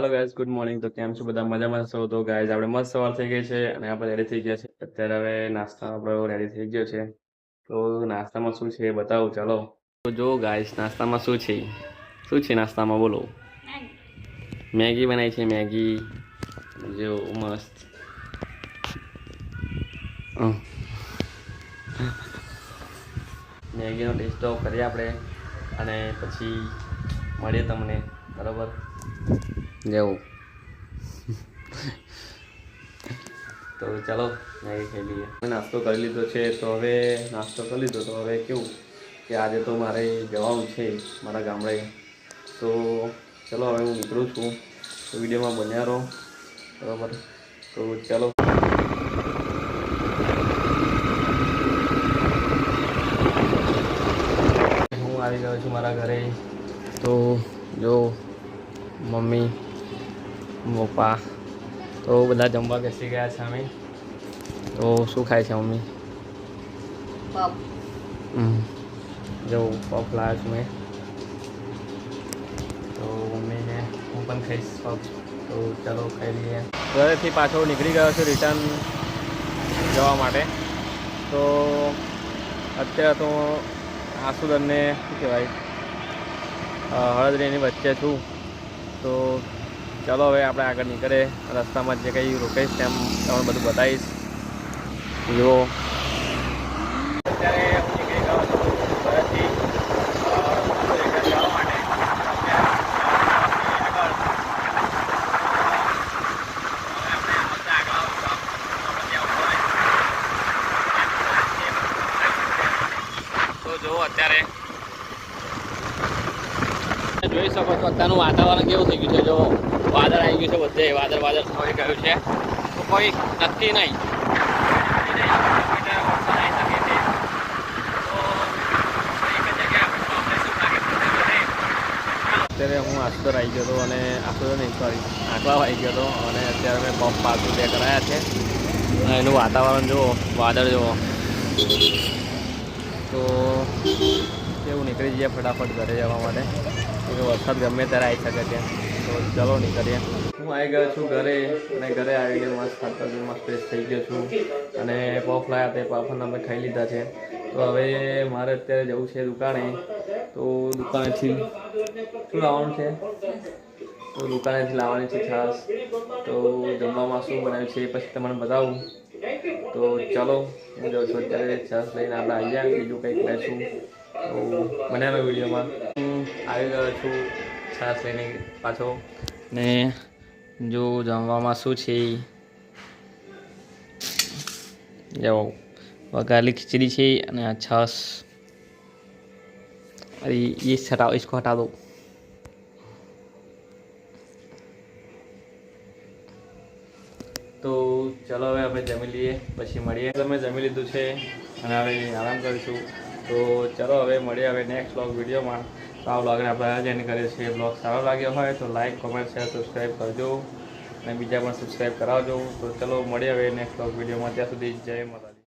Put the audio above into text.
Hello guys, good morning. તો કેમ છો બધા? મજામાં છો? તો ગાઈઝ આપણે મસ્ત સવાર થઈ ગઈ છે અને આપણે રેડી થઈ ગયા છે. અત્યારે હવે નાસ્તા આપણો રેડી થઈ ગયો છે. તો નાસ્તામાં શું છે એ બતાવું ચાલો. તો જો ગાઈઝ નાસ્તામાં શું છે? શું છે નાસ્તામાં બોલો? મેગી બનાવી છે. મેગી જો મસ્ત. મેગીનો ટેસ્ટ તો કરીએ આપણે અને પછી મળીએ તમને, બરાબર? જેવું તો ચાલો મેગી ખાઈ લઈએ. નાસ્તો કરી લીધો છે. તો હવે નાસ્તો કરી લીધો તો હવે કેવું કે આજે તો મારે જવાનું છે મારા ગામડે. તો ચલો હવે હું નીકળું છું. તો વિડીયોમાં બન્યા રહો, બરાબર? તો ચાલો. હું આવી ગયો છું મારા ઘરે. તો જો મમ્મી પપ્પા તો બધા જમવા બેસી ગયા છે. અમે તો શું ખાય છે મમ્મી? પપ. જો પપ લાવ્યો છું મેં. તો મમ્મીને હું પણ ખાઈશ પપ. તો ચાલો ખાઈ લઈએ. ઘરેથી પાછો નીકળી ગયો છું રિટર્ન જવા માટે. તો અત્યારે તો આસુદરને શું કહેવાય હળદરીની વચ્ચે છું. તો ચાલો હવે આપણે આગળ નીકળે. રસ્તામાં જે કંઈ રોકાઈશ તેમ તમને બધું બતાવીશ. જુઓ અત્યારે હું નીકળી ગયો છું ઘરેથી જવા માટે. તો જુઓ અત્યારે જોઈ શકો છો અત્યારનું વાતાવરણ કેવું થઈ ગયું છે. જો વાદળ આવી ગયું છે, બધે વાદળ થવાઈ ગયું છે. તો કોઈ નક્કી નહીં. અત્યારે હું આસુદર આવી ગયો હતો અને આસુદર નહીં સોરી આંકલાવ આવી ગયો હતો અને અત્યારે મેં પંપ પાછું બે કરાયા છે. એનું વાતાવરણ જુઓ, વાદળ જુઓ. તો એવું નીકળી જઈએ ફટાફટ ઘરે જવા માટે. વરસાદ ગમે ત્યારે આવી શકે છે. તો ચલો નીકળીએ. હું આવી ગયો છું ઘરે અને ઘરે આવીને મસ્ત ખાતરમાં ફ્રેશ થઈ ગયો છું અને પફ લાવ્યા તે પફને અમે ખાઈ લીધા છે. તો હવે મારે અત્યારે જવું છે દુકાને. તો દુકાનેથી શું લાવવાનું છે? તો દુકાનેથી લાવવાની છે છાશ. તો જમવામાં શું બનાવ્યું છે એ પછી તમને બતાવું. તો ચાલો હું જાઉં છું અત્યારે છાશ લઈને. આપણે આવી જાય બીજું કંઈક લઈશું. તો બનાવેલો વિડીયોમાં આવી ગયો છું છાશ લઈને પાછો. ને જો જમવામાં શું છે જો વઘારેલી ખીચડી છે અને આ છાશ. अरे ये हटाओ, इसको हटा दो. તો ચલો હવે આપણે જમી લઈએ પછી મળીએ. તમે જમી લીધું છે અને હવે આરામ કરીશું. તો ચલો હવે મળીએ હવે નેક્સ્ટ વ્લોગ વિડીયોમાં. તો આ વ્લોગને આપણે આજે એન્ડ કરીએ છીએ. વ્લોગ સારો લાગ્યો હોય તો લાઈક, કોમેન્ટ, શેર, સબસ્ક્રાઈબ કરજો અને બીજા પણ સબસ્ક્રાઈબ કરાવજો. તો ચલો મળીએ હવે નેક્સ્ટ વ્લોગ વિડીયોમાં. ત્યાં સુધી જય માતા.